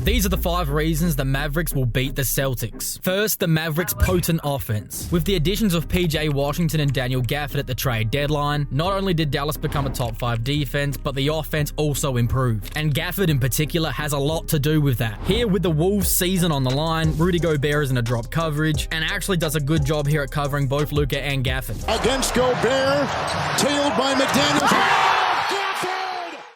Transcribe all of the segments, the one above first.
These are the 5 reasons the Mavericks will beat the Celtics. First, the Mavericks' potent offense. With the additions of PJ Washington and Daniel Gafford at the trade deadline, not only did Dallas become a top 5 defense, but the offense also improved. And Gafford in particular has a lot to do with that. Here with the Wolves season on the line, Rudy Gobert is in a drop coverage and actually does a good job here at covering both Luka and Gafford. Against Gobert, tailed by McDaniels.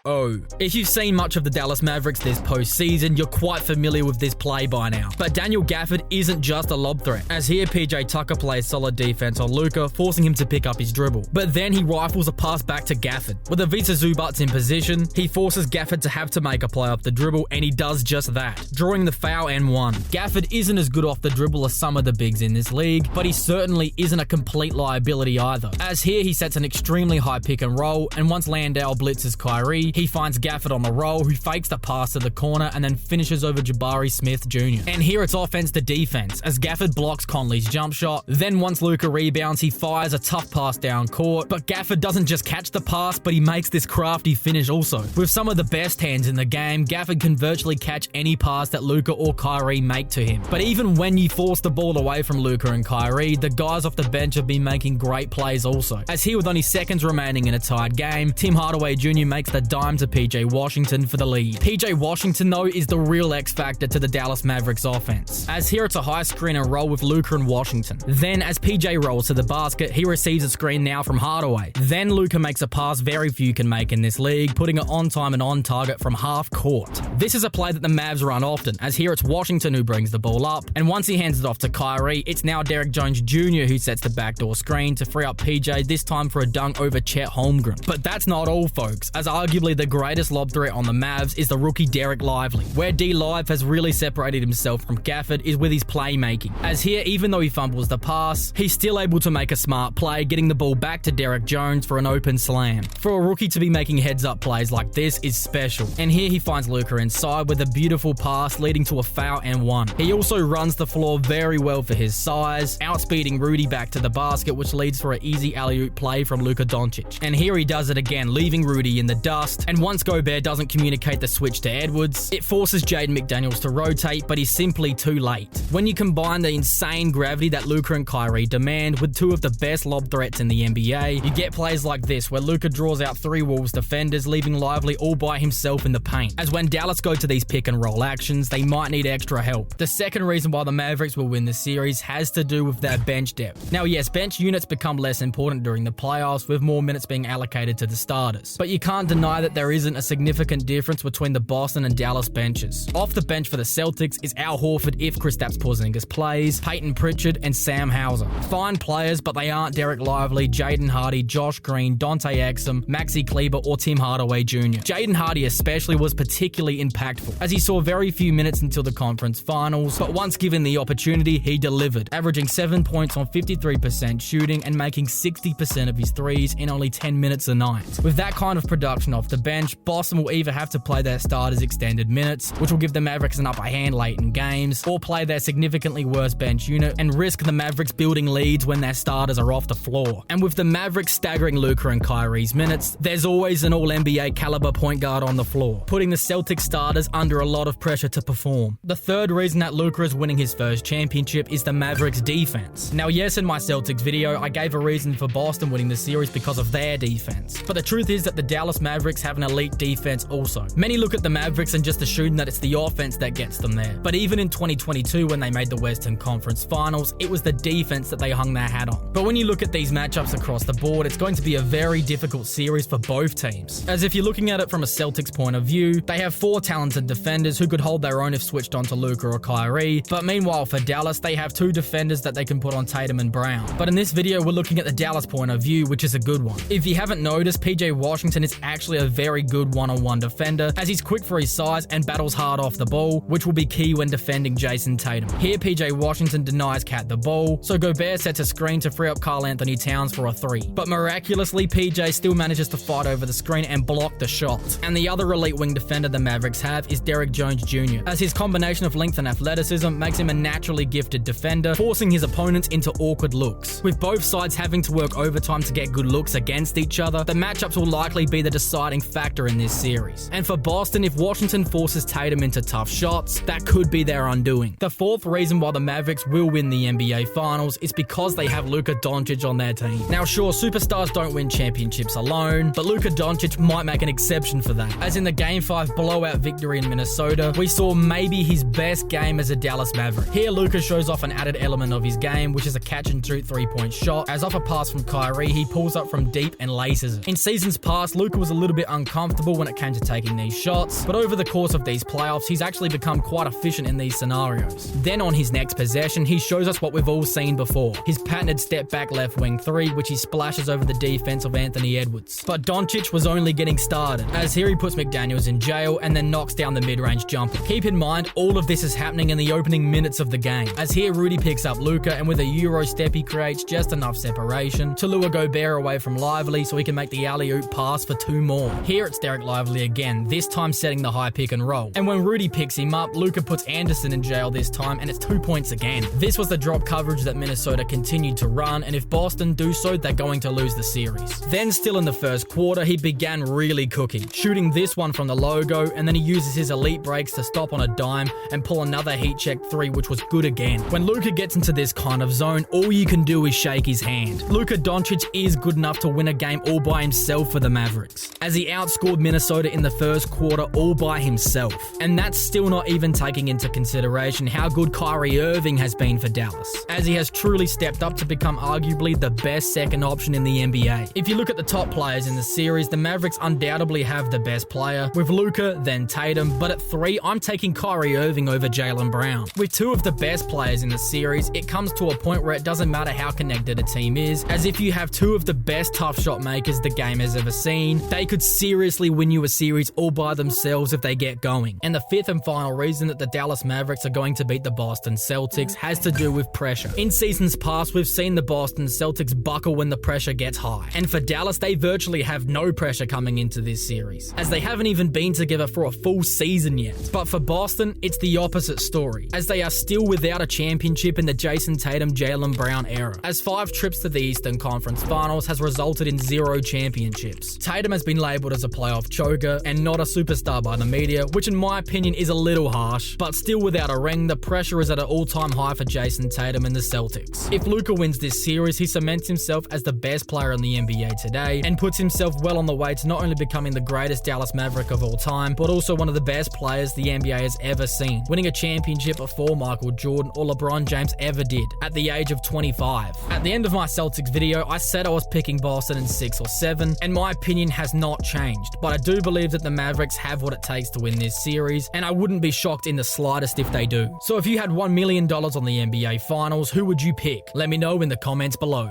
Oh, if you've seen much of the Dallas Mavericks this postseason, you're quite familiar with this play by now. But Daniel Gafford isn't just a lob threat, as here PJ Tucker plays solid defense on Luka, forcing him to pick up his dribble. But then he rifles a pass back to Gafford. With Ivica Zubac's in position, he forces Gafford to have to make a play off the dribble, and he does just that, drawing the foul and one. Gafford isn't as good off the dribble as some of the bigs in this league, but he certainly isn't a complete liability either, as here he sets an extremely high pick and roll, and once Landale blitzes Kyrie, he finds Gafford on the roll, who fakes the pass to the corner and then finishes over Jabari Smith Jr. And here it's offense to defense, as Gafford blocks Conley's jump shot. Then once Luka rebounds, he fires a tough pass down court, but Gafford doesn't just catch the pass, but he makes this crafty finish also. With some of the best hands in the game, Gafford can virtually catch any pass that Luka or Kyrie make to him. But even when you force the ball away from Luka and Kyrie, the guys off the bench have been making great plays also. As here with only seconds remaining in a tied game, Tim Hardaway Jr. makes the dime to PJ Washington for the lead. PJ Washington, though, is the real X factor to the Dallas Mavericks offense, as here it's a high screen and roll with Luka and Washington. Then as PJ rolls to the basket, he receives a screen now from Hardaway. Then Luka makes a pass very few can make in this league, putting it on time and on target from half court. This is a play that the Mavs run often, as here it's Washington who brings the ball up, and once he hands it off to Kyrie, it's now Derek Jones Jr. who sets the backdoor screen to free up PJ, this time for a dunk over Chet Holmgren. But that's not all, folks, as arguably the greatest lob threat on the Mavs is the rookie Derek Lively. Where D-Live has really separated himself from Gafford is with his playmaking, as here, even though he fumbles the pass, he's still able to make a smart play, getting the ball back to Derek Jones for an open slam. For a rookie to be making heads-up plays like this is special, and here he finds Luka inside with a beautiful pass leading to a foul and one. He also runs the floor very well for his size, outspeeding Rudy back to the basket, which leads for an easy alley-oop play from Luka Doncic. And here he does it again, leaving Rudy in the dust, and once Gobert doesn't communicate the switch to Edwards, it forces Jaden McDaniels to rotate, but he's simply too late. When you combine the insane gravity that Luka and Kyrie demand with 2 of the best lob threats in the NBA, you get plays like this where Luka draws out 3 Wolves defenders, leaving Lively all by himself in the paint. As when Dallas go to these pick and roll actions, they might need extra help. The second reason why the Mavericks will win the series has to do with their bench depth. Now yes, bench units become less important during the playoffs, with more minutes being allocated to the starters, but you can't deny that there isn't a significant difference between the Boston and Dallas benches. Off the bench for the Celtics is Al Horford if Kristaps Porzingis plays, Peyton Pritchard, and Sam Hauser. Fine players, but they aren't Derek Lively, Jaden Hardy, Josh Green, Dante Exum, Maxi Kleber, or Tim Hardaway Jr. Jaden Hardy especially was particularly impactful, as he saw very few minutes until the conference finals, but once given the opportunity, he delivered, averaging 7 points on 53% shooting and making 60% of his threes in only 10 minutes a night. With that kind of production off the bench, Boston will either have to play their starters extended minutes, which will give the Mavericks an upper hand late in games, or play their significantly worse bench unit and risk the Mavericks building leads when their starters are off the floor. And with the Mavericks staggering Luka and Kyrie's minutes, there's always an all-NBA caliber point guard on the floor, putting the Celtics starters under a lot of pressure to perform. The third reason that Luka is winning his first championship is the Mavericks defense. Now yes, in my Celtics video, I gave a reason for Boston winning the series because of their defense, but the truth is that the Dallas Mavericks have an elite defense also. Many look at the Mavericks and just assume that it's the offense that gets them there, but even in 2022 when they made the Western Conference Finals, it was the defense that they hung their hat on. But when you look at these matchups across the board, it's going to be a very difficult series for both teams, as if you're looking at it from a Celtics point of view, they have 4 talented defenders who could hold their own if switched onto Luka or Kyrie, but meanwhile for Dallas, they have 2 defenders that they can put on Tatum and Brown. But in this video, we're looking at the Dallas point of view, which is a good one. If you haven't noticed, PJ Washington is actually a very good one-on-one defender, as he's quick for his size and battles hard off the ball, which will be key when defending Jayson Tatum. Here, PJ Washington denies Cat the ball, so Gobert sets a screen to free up Karl Anthony Towns for a 3. But miraculously, PJ still manages to fight over the screen and block the shot. And the other elite wing defender the Mavericks have is Derek Jones Jr., as his combination of length and athleticism makes him a naturally gifted defender, forcing his opponents into awkward looks. With both sides having to work overtime to get good looks against each other, the matchups will likely be the deciding deciding factor in this series. And for Boston, if Washington forces Tatum into tough shots, that could be their undoing. The fourth reason why the Mavericks will win the NBA Finals is because they have Luka Doncic on their team. Now sure, superstars don't win championships alone, but Luka Doncic might make an exception for that. As in the Game 5 blowout victory in Minnesota, we saw maybe his best game as a Dallas Maverick. Here Luka shows off an added element of his game, which is a catch-and-shoot three-point shot. As off a pass from Kyrie, he pulls up from deep and laces it. In seasons past, Luka was a little bit uncomfortable when it came to taking these shots, but over the course of these playoffs, he's actually become quite efficient in these scenarios. Then on his next possession, he shows us what we've all seen before. His patented step-back left wing three, which he splashes over the defense of Anthony Edwards. But Doncic was only getting started, as here he puts McDaniels in jail and then knocks down the mid-range jumper. Keep in mind, all of this is happening in the opening minutes of the game, as here Rudy picks up Luka, and with a Euro step he creates just enough separation to lure Gobert away from Lively so he can make the alley-oop pass for 2 more. Here it's Derek Lively again, this time setting the high pick and roll. And when Rudy picks him up, Luka puts Anderson in jail this time, and it's 2 points again. This was the drop coverage that Minnesota continued to run, and if Boston do so, they're going to lose the series. Then still in the first quarter, he began really cooking, shooting this one from the logo, and then he uses his elite breaks to stop on a dime and pull another heat check 3, which was good again. When Luka gets into this kind of zone, all you can do is shake his hand. Luka Doncic is good enough to win a game all by himself for the Mavericks, as he outscored Minnesota in the first quarter all by himself. And that's still not even taking into consideration how good Kyrie Irving has been for Dallas, as he has truly stepped up to become arguably the best second option in the NBA. If you look at the top players in the series, the Mavericks undoubtedly have the best player, with Luka, then Tatum, but at 3, I'm taking Kyrie Irving over Jaylen Brown. With 2 of the best players in the series, it comes to a point where it doesn't matter how connected a team is, as if you have 2 of the best tough shot makers the game has ever seen, they could seriously win you a series all by themselves if they get going. And the 5th and final reason that the Dallas Mavericks are going to beat the Boston Celtics has to do with pressure. In seasons past, we've seen the Boston Celtics buckle when the pressure gets high. And for Dallas, they virtually have no pressure coming into this series, as they haven't even been together for a full season yet. But for Boston, it's the opposite story, as they are still without a championship in the Jayson Tatum, Jaylen Brown era, as 5 trips to the Eastern Conference Finals has resulted in 0 championships. Tatum has been labelled as a playoff choker and not a superstar by the media, which in my opinion is a little harsh, but still without a ring, the pressure is at an all-time high for Jayson Tatum and the Celtics. If Luka wins this series, he cements himself as the best player in the NBA today and puts himself well on the way to not only becoming the greatest Dallas Maverick of all time, but also one of the best players the NBA has ever seen, winning a championship before Michael Jordan or LeBron James ever did, at the age of 25. At the end of my Celtics video, I said I was picking Boston in 6 or 7, and my opinion has not changed, but I do believe that the Mavericks have what it takes to win this series, and I wouldn't be shocked in the slightest if they do. So if you had $1 million on the NBA Finals, who would you pick? Let me know in the comments below.